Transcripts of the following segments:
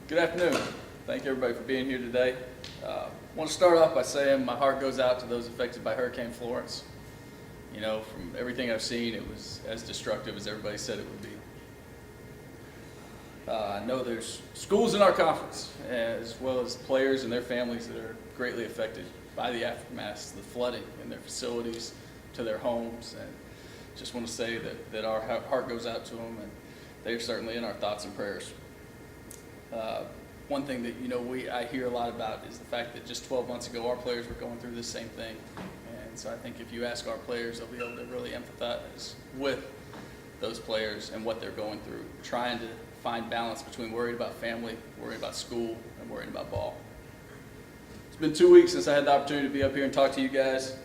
Good afternoon. Thank everybody for being here today. I want to start off by saying my heart goes out to those affected by Hurricane Florence. You know, from everything I've seen, it was as destructive as everybody said it would be. I know there's schools in our conference, as well as players and their families that are greatly affected by the aftermath, the flooding in their facilities, to their homes, and just want to say that our heart goes out to them, and they're certainly in our thoughts and prayers. One thing that I hear a lot about is the fact that just 12 months ago our players were going through the same thing, and so I think if you ask our players, they'll be able to really empathize with those players and what they're going through, trying to find balance between worried about family, worried about school, and worried about ball. It's been 2 weeks since I had the opportunity to be up here and talk to you guys.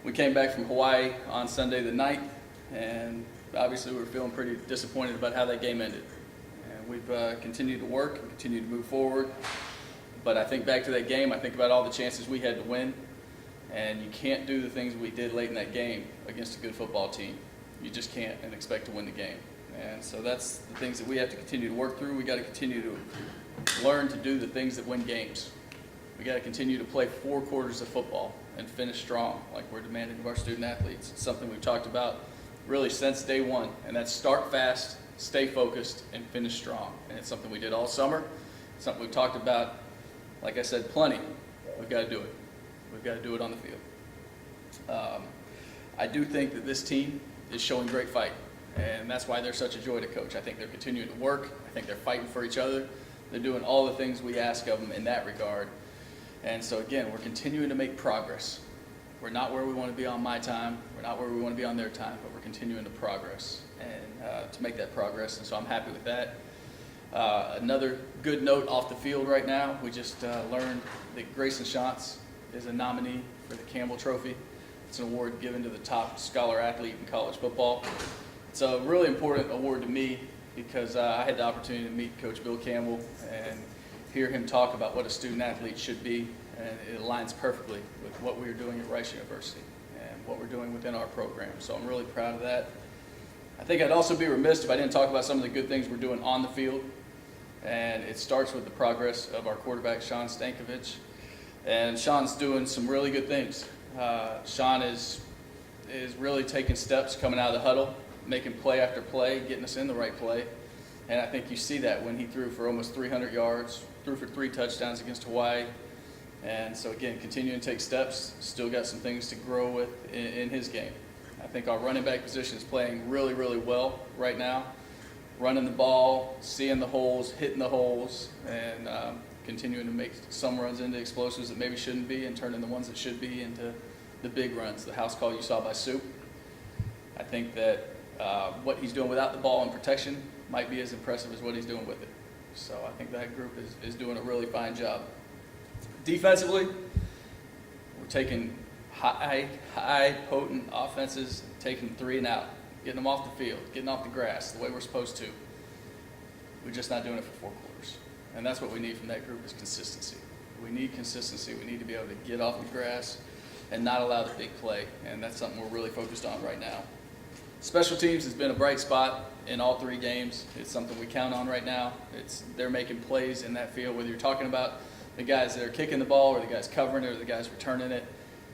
We came back from Hawaii on Sunday the 9th, and obviously we were feeling pretty disappointed about how that game ended. And we've continued to work and continued to move forward. But I think back to that game, I think about all the chances we had to win, and you can't do the things we did late in that game against a good football team. You just can't and expect to win the game. And so that's the things that we have to continue to work through. We got to continue to learn to do the things that win games. We got to continue to play 4 quarters of football and finish strong like we're demanding of our student athletes. It's something we've talked about really since day one, and that's start fast, stay focused, and finish strong. And it's something we did all summer. It's something we've talked about, like I said, plenty. We've got to do it. We've got to do it on the field. I do think that this team is showing great fight, and that's why they're such a joy to coach. I think they're continuing to work. I think they're fighting for each other. They're doing all the things we ask of them in that regard. And so again, we're continuing to make progress. We're not where we want to be on my time. We're not where we want to be on their time, but we're continuing to progress and to make that progress. And so I'm happy with that. Another good note off the field right now, we just learned that Grayson Shantz is a nominee for the Campbell Trophy. It's an award given to the top scholar athlete in college football. It's a really important award to me because I had the opportunity to meet Coach Bill Campbell and hear him talk about what a student athlete should be, and it aligns perfectly with what we are doing at Rice University and what we're doing within our program. So I'm really proud of that. I think I'd also be remiss if I didn't talk about some of the good things we're doing on the field, and it starts with the progress of our quarterback, Sean Stankovich. And Sean's doing some really good things. Sean is really taking steps coming out of the huddle, making play after play, getting us in the right play. And I think you see that when he threw for almost 300 yards, threw for 3 touchdowns against Hawaii. And so again, continuing to take steps, still got some things to grow with in his game. I think our running back position is playing really, really well right now. Running the ball, seeing the holes, hitting the holes, and continuing to make some runs into explosives that maybe shouldn't be and turning the ones that should be into the big runs, the house call you saw by Soup. I think that what he's doing without the ball and protection might be as impressive as what he's doing with it. So I think that group is doing a really fine job. Defensively, we're taking high, potent offenses, taking 3 and out, getting them off the field, getting off the grass the way we're supposed to. We're just not doing it for 4 quarters. And that's what we need from that group is consistency. We need consistency. We need to be able to get off the grass and not allow the big play. And that's something we're really focused on right now. Special teams has been a bright spot in all 3 games. It's something we count on right now. They're making plays in that field, whether you're talking about the guys that are kicking the ball or the guys covering it or the guys returning it.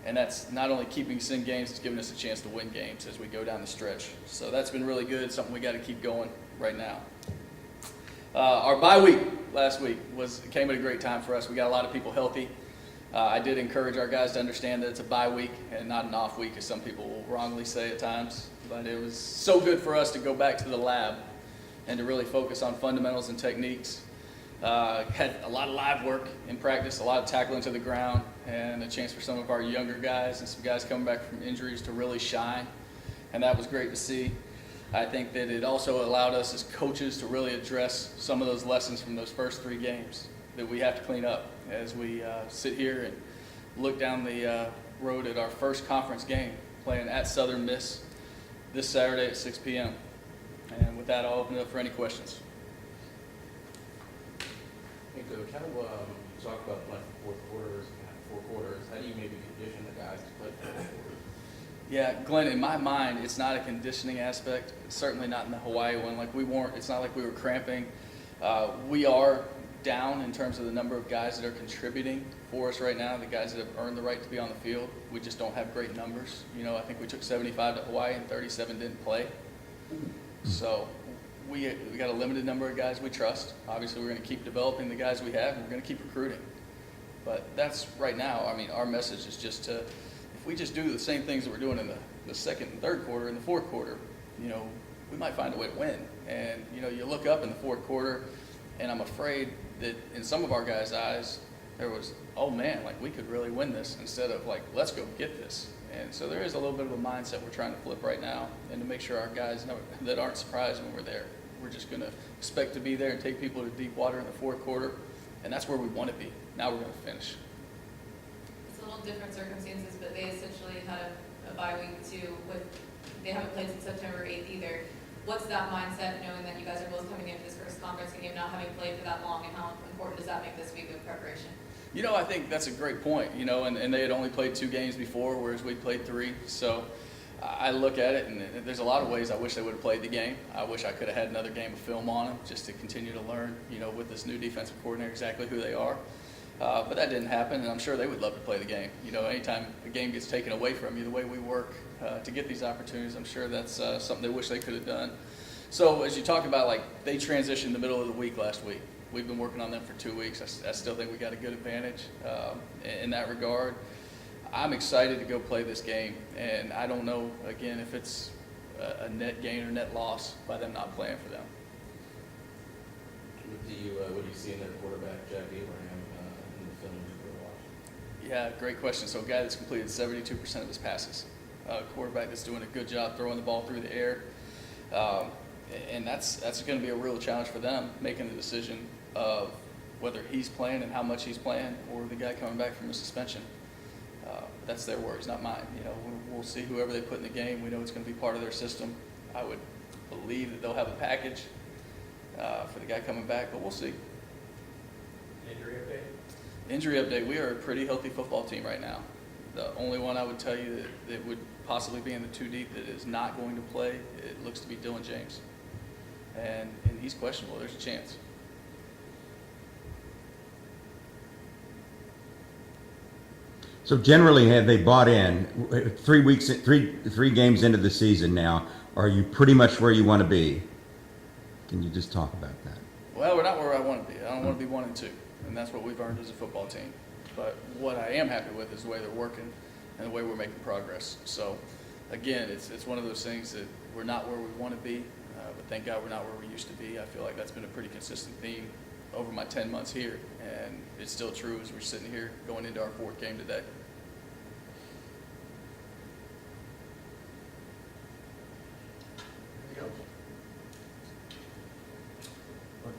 And that's not only keeping us in games, it's giving us a chance to win games as we go down the stretch. So that's been really good, something we got to keep going right now. Our bye week last week came at a great time for us. We got a lot of people healthy. I did encourage our guys to understand that it's a bye week and not an off week, as some people will wrongly say at times. But it was so good for us to go back to the lab and to really focus on fundamentals and techniques. Had a lot of live work in practice, a lot of tackling to the ground, and a chance for some of our younger guys and some guys coming back from injuries to really shine. And that was great to see. I think that it also allowed us as coaches to really address some of those lessons from those first 3 games that we have to clean up as we sit here and look down the road at our first conference game, playing at Southern Miss this Saturday at 6 p.m. And with that, I'll open it up for any questions. Hey, Coach, how do you talk about playing for 4 quarters? How do you maybe condition the guys to play for 4 quarters? Yeah, Glenn, in my mind, it's not a conditioning aspect. It's certainly not in the Hawaii one. It's not like we were cramping. We are down in terms of the number of guys that are contributing for us right now, the guys that have earned the right to be on the field. We just don't have great numbers. You know, I think we took 75 to Hawaii and 37 didn't play. So we got a limited number of guys we trust. Obviously, we're going to keep developing the guys we have, and we're going to keep recruiting. But that's right now, I mean, our message is just to, if we just do the same things that we're doing in the second and third quarter, in the fourth quarter, you know, we might find a way to win. And, you know, you look up in the fourth quarter, and I'm afraid that in some of our guys' eyes, there was, oh man, like we could really win this, instead of like, let's go get this. And so there is a little bit of a mindset we're trying to flip right now, and to make sure our guys know that aren't surprised when we're there. We're just going to expect to be there and take people to deep water in the fourth quarter, and that's where we want to be. Now we're going to finish. It's a little different circumstances, but they essentially had a bye week too. They haven't played since September 8th either. What's that mindset, knowing that you guys are both coming into this first conference game, not having played for that long, and how important does that make this week of preparation? You know, I think that's a great point, you know, and they had only played 2 games before, whereas we played 3. So I look at it, and there's a lot of ways I wish they would have played the game. I wish I could have had another game of film on them just to continue to learn, you know, with this new defensive coordinator exactly who they are. But that didn't happen, and I'm sure they would love to play the game. You know, anytime a game gets taken away from you, the way we work to get these opportunities, I'm sure that's something they wish they could have done. So as you talk about, like, they transitioned the middle of the week last week. We've been working on them for 2 weeks. I still think we got a good advantage in that regard. I'm excited to go play this game, and I don't know, again, if it's a net gain or net loss by them not playing for them. What do you see in their quarterback, Jack Abraham, in the film you were watching? Yeah, great question. So a guy that's completed 72% of his passes, a quarterback that's doing a good job throwing the ball through the air. And that's going to be a real challenge for them, making the decision of whether he's playing and how much he's playing, or the guy coming back from a suspension. That's their worries, not mine. You know, we'll see whoever they put in the game. We know it's going to be part of their system. I would believe that they'll have a package for the guy coming back, but we'll see. Injury update? Injury update, we are a pretty healthy football team right now. The only one I would tell you that would possibly be in the 2 deep that is not going to play, it looks to be Dylan James. And he's questionable. There's a chance. So generally, have they bought in? 3 weeks, three games into the season now, are you pretty much where you want to be? Can you just talk about that? Well, we're not where I want to be. I don't want to be 1 and 2, and that's what we've earned as a football team. But what I am happy with is the way they're working and the way we're making progress. So, again, it's one of those things that we're not where we want to be, but thank God we're not where we used to be. I feel like that's been a pretty consistent theme over my 10 months here, and it's still true as we're sitting here going into our 4th game today.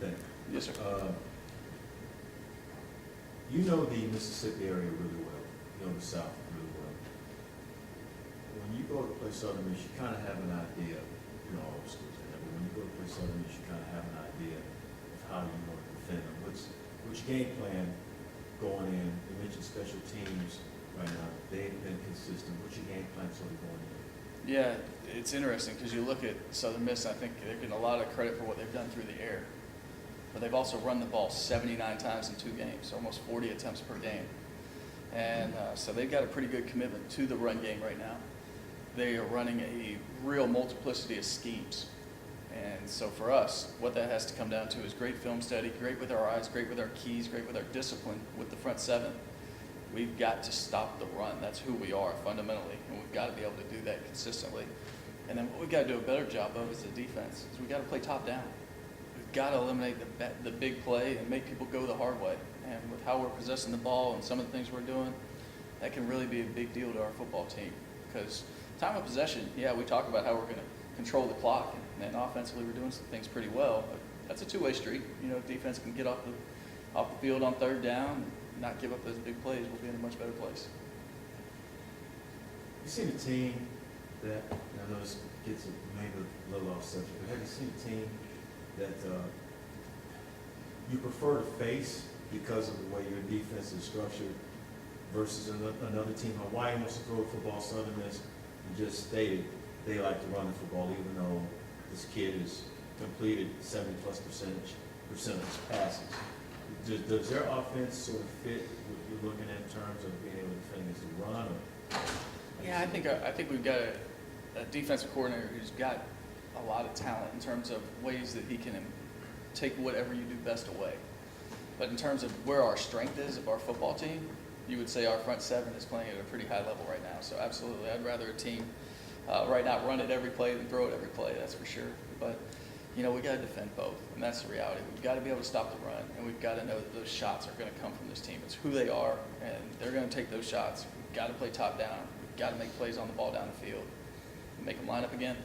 Okay. Yes, sir. You know the Mississippi area really well. You know the South really well. When you go to play Southern Miss, you kind of have an idea. You know, all schools have, but when you go to play Southern Miss, you kind of have an idea of how you want to defend them. Which game plan going in? You mentioned special teams right now. They've been consistent. What's your game plan sort of going in? Yeah, it's interesting because you look at Southern Miss, I think they're getting a lot of credit for what they've done through the air. But they've also run the ball 79 times in 2 games, almost 40 attempts per game. And so they've got a pretty good commitment to the run game right now. They are running a real multiplicity of schemes. And so for us, what that has to come down to is great film study, great with our eyes, great with our keys, great with our discipline with the front 7. We've got to stop the run. That's who we are fundamentally, and we've got to be able to do that consistently. And then what we've got to do a better job of as a defense is we've got to play top down. We've got to eliminate the big play and make people go the hard way. And with how we're possessing the ball and some of the things we're doing, that can really be a big deal to our football team. Because time of possession, yeah, we talk about how we're going to control the clock, and offensively we're doing some things pretty well. But that's a 2-way street. You know, if defense can get off the field on 3rd down, and not give up those big plays, we'll be in a much better place. You seen a team that, I know this gets maybe a little off subject, but have you seen a team that you prefer to face because of the way your defense is structured versus another team? Hawaii wants to throw the football, Southern Miss just stated they like to run the football, even though this kid has completed 70+% of his passes. Does their offense sort of fit what you're looking at in terms of being able to defend against the run? Or? Yeah, I think we've got a defensive coordinator who's got a lot of talent in terms of ways that he can take whatever you do best away. But in terms of where our strength is of our football team, you would say our front seven is playing at a pretty high level right now. So absolutely, I'd rather a team right now run it every play than throw it every play, that's for sure. But, you know, we got to defend both, and that's the reality. We've got to be able to stop the run, and we've got to know that those shots are going to come from this team. It's who they are, and they're going to take those shots. We've got to play top down. We've got to make plays on the ball down the field. Make them line up again,